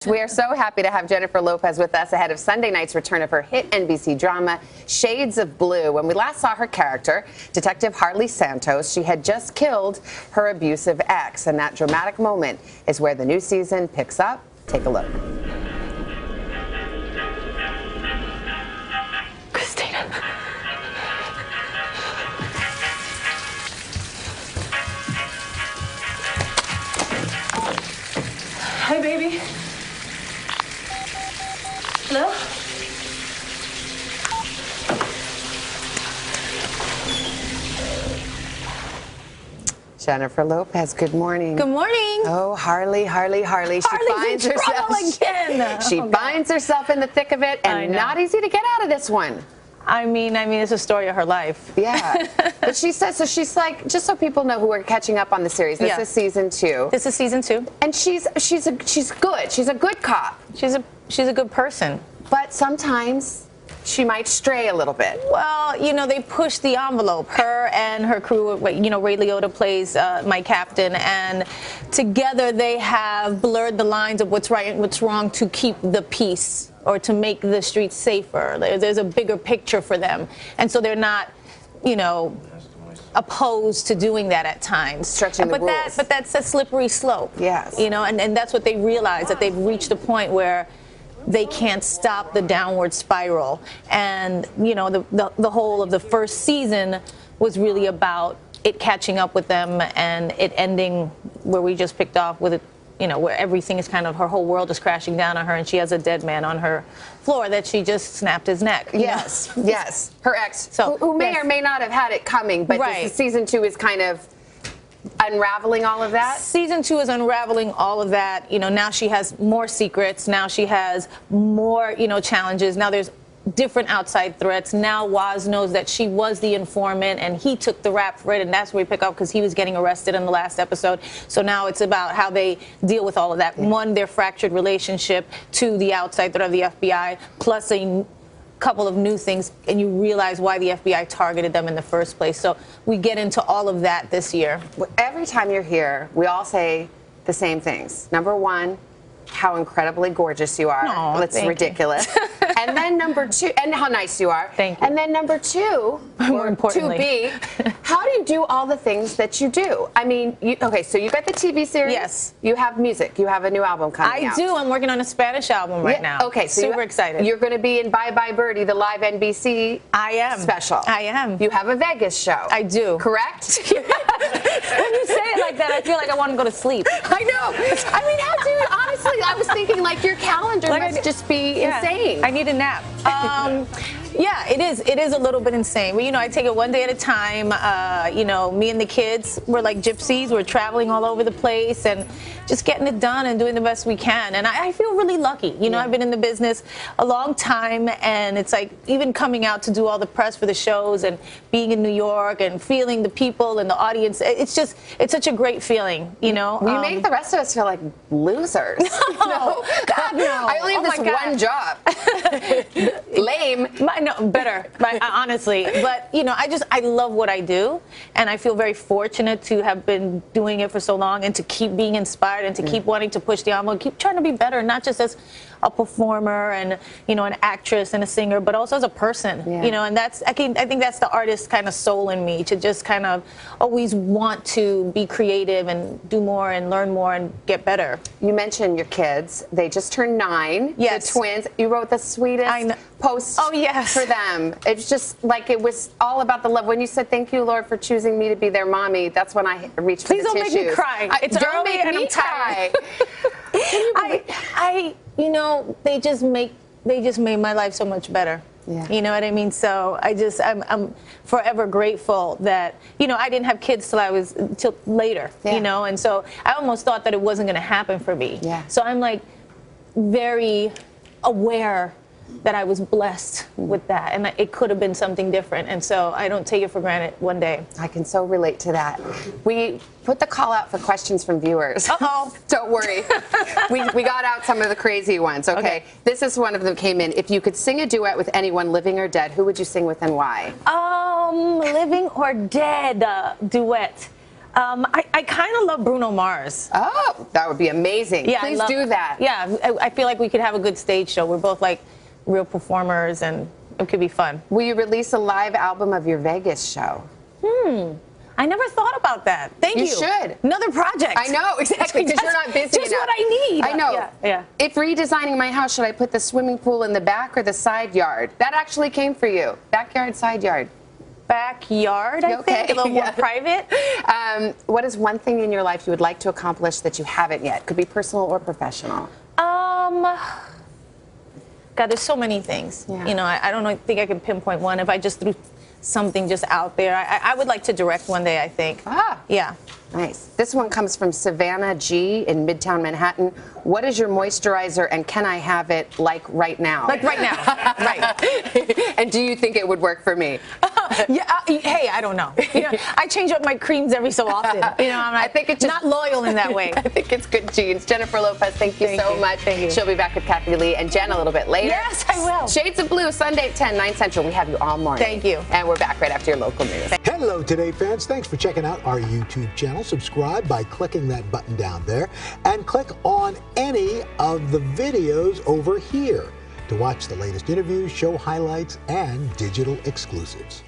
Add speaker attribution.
Speaker 1: We are so happy to have Jennifer Lopez with us ahead of Sunday night's return of her hit NBC drama, Shades of Blue. When we last saw her character, Detective Hartley Santos, she had just killed her abusive ex. And that dramatic moment is where the new season picks up. Take a look.
Speaker 2: Christina. Hi, baby. Hello?
Speaker 1: Jennifer Lopez, good morning.
Speaker 2: Good morning.
Speaker 1: Oh, Harley.
Speaker 2: Harley's in trouble again.
Speaker 1: She finds herself in the thick of it, and not easy to get out of this one.
Speaker 2: I mean, it's a story of her life.
Speaker 1: Yeah. But she says, so she's like, just so people know who are catching up on the series, this is season 2.
Speaker 2: This is season 2.
Speaker 1: And she's good. She's a good cop.
Speaker 2: She's a good person.
Speaker 1: But sometimes she might stray a little bit.
Speaker 2: Well, you know, they push the envelope. Her and her crew, you know, Ray Liotta plays my captain, and together they have blurred the lines of what's right and what's wrong to keep the peace or to make the streets safer. There's a bigger picture for them. And so they're not, you know, opposed to doing that at times.
Speaker 1: Stretching the rules.
Speaker 2: But that's a slippery slope.
Speaker 1: Yes.
Speaker 2: You know, and that's what they realize, that they've reached a point where they can't stop the downward spiral. And, you know, the whole of the first season was really about it catching up with them and it ending where we just picked off with it, you know, where everything is kind of, her whole world is crashing down on her and she has a dead man on her floor that she just snapped his neck.
Speaker 1: Yes, yes. Her ex, who may or may not have had it coming, but this season 2 is kind of unraveling all of that?
Speaker 2: Season 2 is unraveling all of that. You know, now she has more secrets. Now she has more, you know, challenges. Now there's different outside threats. Now Waz knows that she was the informant and he took the rap for it, and that's where we pick up because he was getting arrested in the last episode. So now it's about how they deal with all of that. One, their fractured relationship. 2, the outside threat of the FBI, plus a couple of new things, and you realize why the FBI targeted them in the first place. So we get into all of that this year.
Speaker 1: Every time you're here, we all say the same things. Number 1, how incredibly gorgeous you are.
Speaker 2: Aww,
Speaker 1: it's ridiculous. And then number 2, and how nice you are.
Speaker 2: Thank you.
Speaker 1: And then number 2,
Speaker 2: more importantly,
Speaker 1: 2B, how do you do all the things that you do? I mean, okay, so you got the TV series.
Speaker 2: Yes.
Speaker 1: You have music. You have a new album coming out.
Speaker 2: I do. I'm working on a Spanish album right now.
Speaker 1: Okay, so
Speaker 2: super excited.
Speaker 1: You're going to be in Bye Bye Birdie, the live NBC special.
Speaker 2: I am.
Speaker 1: You have a Vegas show.
Speaker 2: I do.
Speaker 1: Correct?
Speaker 2: When you say it like that, I feel like I want to go to sleep.
Speaker 1: I know. I mean, how do you, honestly, I was thinking like your calendar must just be insane.
Speaker 2: I need a nap. Yeah, it is. It is a little bit insane. But, you know, I take it one day at a time. You know, me and the kids, we're like gypsies. We're traveling all over the place and just getting it done and doing the best we can. And I feel really lucky. You know, I've been in the business a long time, and it's like even coming out to do all the press for the shows and being in New York and feeling the people and the audience. It's just, it's such a great feeling, you know.
Speaker 1: You make the rest of us feel like losers.
Speaker 2: No, God, no.
Speaker 1: I only have this one job. Lame.
Speaker 2: No, better, honestly. But, you know, I love what I do, and I feel very fortunate to have been doing it for so long and to keep being inspired and to keep wanting to push the envelope, keep trying to be better, not just as a performer and, you know, an actress and a singer, but also as a person, you know, and that's, I think that's the artist kind of soul in me, to just kind of always want to be creative and do more and learn more and get better.
Speaker 1: You mentioned your kids. They just turned 9.
Speaker 2: Yes.
Speaker 1: The twins. You wrote the sweetest post for them. It's just like it was all about the love. When you said, "Thank you, Lord, for choosing me to be their mommy," that's when I reached for the tissues.
Speaker 2: Please don't make me cry. It's
Speaker 1: don't
Speaker 2: early
Speaker 1: make
Speaker 2: and
Speaker 1: me
Speaker 2: I'm tired.
Speaker 1: You
Speaker 2: you know, they just made my life so much better.
Speaker 1: Yeah.
Speaker 2: You know what I mean? So I'm forever grateful that, you know, I didn't have kids till later, you know, and so I almost thought that it wasn't going to happen for me.
Speaker 1: Yeah.
Speaker 2: So I'm like very aware that I was blessed with that, and it could have been something different, and so I don't take it for granted one day.
Speaker 1: I can so relate to that. We put the call out for questions from viewers.
Speaker 2: Uh-oh.
Speaker 1: Don't worry. we got out some of the crazy ones, okay? This is one of them came in. If you could sing a duet with anyone, living or dead, who would you sing with and why?
Speaker 2: Living or dead duet. I kind of love Bruno Mars.
Speaker 1: Oh, that would be amazing.
Speaker 2: Yeah,
Speaker 1: Please do that.
Speaker 2: Yeah, I feel like we could have a good stage show. We're both like real performers, and it could be fun.
Speaker 1: Will you release a live album of your Vegas show?
Speaker 2: I never thought about that. Thank you.
Speaker 1: You should.
Speaker 2: Another project.
Speaker 1: I know, exactly, because you're not busy
Speaker 2: just
Speaker 1: enough.
Speaker 2: what I need.
Speaker 1: I know.
Speaker 2: Yeah.
Speaker 1: If redesigning my house, should I put the swimming pool in the back or the side yard? That actually came for you. Backyard, side yard.
Speaker 2: Backyard, I think, a little more private.
Speaker 1: What is one thing in your life you would like to accomplish that you haven't yet? Could be personal or professional.
Speaker 2: God, there's so many things.
Speaker 1: Yeah.
Speaker 2: You know, I don't think I can pinpoint one. If I just threw something just out there, I would like to direct one day, I think. Yeah.
Speaker 1: Nice. This one comes from Savannah G in Midtown Manhattan. What is your moisturizer and can I have it like right now?
Speaker 2: Like right now. Right.
Speaker 1: And do you think it would work for me?
Speaker 2: Hey, I don't know. You know, I change up my creams every so often. You know, I think it's not loyal in that way.
Speaker 1: I think it's good genes. Jennifer Lopez, thank you so much.
Speaker 2: Thank you.
Speaker 1: She'll be back with Kathy Lee and Jen a little bit later.
Speaker 2: Yes, I will.
Speaker 1: Shades of Blue, Sunday at 10, 9 Central. We have you all morning.
Speaker 2: Thank you.
Speaker 1: And we're back right after your local news.
Speaker 3: Hello, Today fans. Thanks for checking out our YouTube channel. Subscribe by clicking that button down there and click on any of the videos over here to watch the latest interviews, show highlights, and digital exclusives.